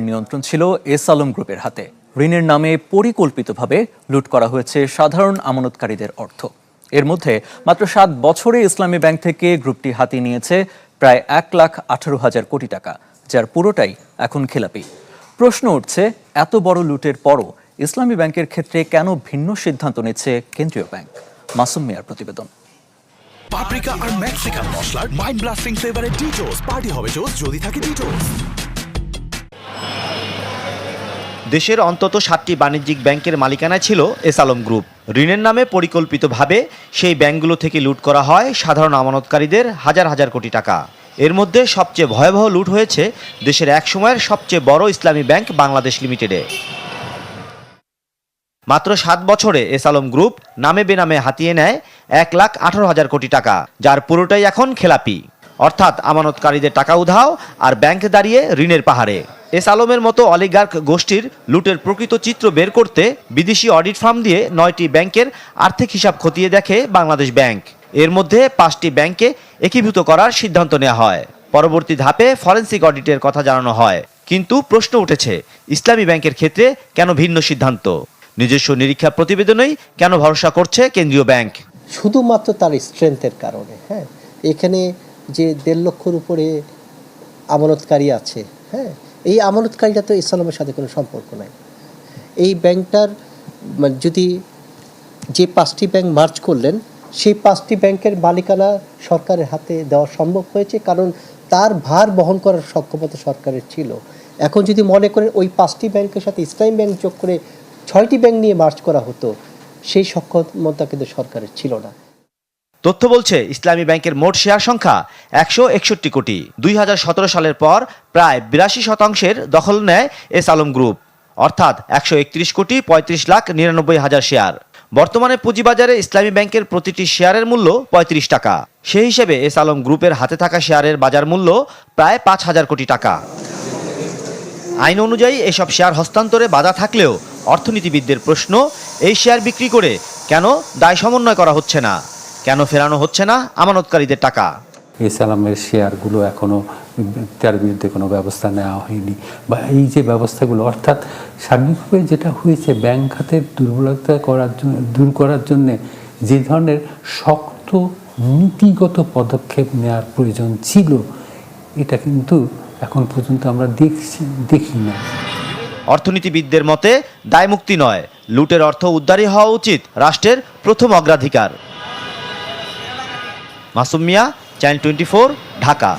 নিয়ন্ত্রণ ছিল এস আলম গ্রুপের হাতে। ঋণের নামে পরিকল্পিতভাবে লুট করা হয়েছে সাধারণ আমানতকারীদের অর্থ। এর মধ্যে মাত্র 7 বছরে ইসলামী ব্যাংক থেকে গ্রুপটি হাতিয়ে নিয়েছে প্রায় 1,18,000 কোটি টাকা, যার পুরোটাই এখন খেলাপি। প্রশ্ন উঠছে, এত বড় লুটের পরও ইসলামী ব্যাংকের ক্ষেত্রে কেন ভিন্ন সিদ্ধান্ত নিচ্ছে কেন্দ্রীয় ব্যাংক? মাসুম মিয়ার প্রতিবেদন। পাপরিকা আর মেক্সিকান মশলার মাইন্ড ব্লাস্টিং ফ্লেভারে ডিটোস পার্টি হবে জোস যদি থাকে ডিটোস। দেশের অন্তত 7টি বাণিজ্যিক ব্যাংকের মালিকানায় ছিল এস আলম গ্রুপ। ঋণের নামে পরিকল্পিতভাবে সেই ব্যাংকগুলো থেকে লুট করা হয় সাধারণ আমানতকারীদের হাজার হাজার কোটি টাকা। এর মধ্যে সবচেয়ে ভয়াবহ লুট হয়েছে দেশের এক সময়ের সবচেয়ে বড় ইসলামী ব্যাংক বাংলাদেশ লিমিটেডে। মাত্র 7 বছরে এস আলম গ্রুপ নামে বেনামে হাতিয়ে নেয় 1,18,000 কোটি টাকা, যার পুরোটাই এখন খেলাপি। অর্থাৎ আমানতকারীদের টাকা উধাও আর ব্যাংক দাঁড়িয়ে ঋণের পাহাড়ে। এস আলমের মতো অলিগার্ক গোষ্ঠীর লুটের প্রকৃত চিত্র বের করতে বিদেশি অডিট ফার্ম দিয়ে 9টি ব্যাংকের আর্থিক হিসাব খতিয়ে দেখে বাংলাদেশ ব্যাংক। এর মধ্যে 5টি ব্যাংককে একীভূত করার সিদ্ধান্ত নেওয়া হয়। পরবর্তী ধাপে ফরেনসিক অডিটের কথা জানানো হয়। কিন্তু প্রশ্ন উঠেছে, ইসলামী ব্যাংকের ক্ষেত্রে কেন ভিন্ন সিদ্ধান্ত? নিজস্ব নিরীক্ষা প্রতিবেদনেই কেন ভরসা করছে কেন্দ্রীয় ব্যাংক? শুধুমাত্র তার স্ট্রেংথের কারণে। এখানে যে 1.5 লক্ষর উপরে আমানতকারী আছে, এই আমানতকারীরা তো ইসলামের সাথে কোনো সম্পর্ক নাই। এই ব্যাংকটার যদি যে 5টি ব্যাংক মার্জ করলেন, সেই 5টি ব্যাংকের মালিকানা সরকারের হাতে দেওয়া সম্ভব হয়েছে, কারণ তার ভার বহন করার সক্ষমতা সরকারের ছিল। এখন যদি মনে করেন ওই 5টি ব্যাংকের সাথে ইসলামী ব্যাংক যোগ করে 6টি ব্যাংক নিয়ে মার্জ করা হতো, সেই সক্ষমতা কিন্তু সরকারের ছিল না। তথ্য বলছে, ইসলামী ব্যাংকের মোট শেয়ার সংখ্যা 161 কোটি। 2017 সালের পর প্রায় 82% দখল নেয় এস আলম গ্রুপ, অর্থাৎ 131 কোটি 35,99,000 শেয়ার। বর্তমানে পুঁজিবাজারে ইসলামী ব্যাংকের প্রতিটি শেয়ারের মূল্য 35 টাকা। সেই হিসেবে এস আলম গ্রুপের হাতে থাকা শেয়ারের বাজার মূল্য প্রায় 5,000 কোটি টাকা। আইন অনুযায়ী এসব শেয়ার হস্তান্তরে বাধা থাকলেও অর্থনীতিবিদদের প্রশ্ন, এই শেয়ার বিক্রি করে কেন দায় সমন্বয় করা হচ্ছে না? কেন ফেরানো হচ্ছে না আমানতকারীদের টাকা? এস আলমের শেয়ারগুলো এখনও তার বিরুদ্ধে কোনো ব্যবস্থা নেওয়া হয়নি, বা এই যে ব্যবস্থাগুলো, অর্থাৎ সার্বিকভাবে যেটা হয়েছে, ব্যাংক খাতের দুর্বলতা দূর করার জন্যে যে ধরনের শক্ত নীতিগত পদক্ষেপ নেওয়ার প্রয়োজন ছিল, এটা কিন্তু এখন পর্যন্ত আমরা দেখি না। অর্থনীতিবিদদের মতে দায়মুক্তি নয়, লুটের অর্থ উদ্ধারই হওয়া উচিত রাষ্ট্রের প্রথম অগ্রাধিকার। মাসুম মিয়া, চ্যানেল 24, ঢাকা।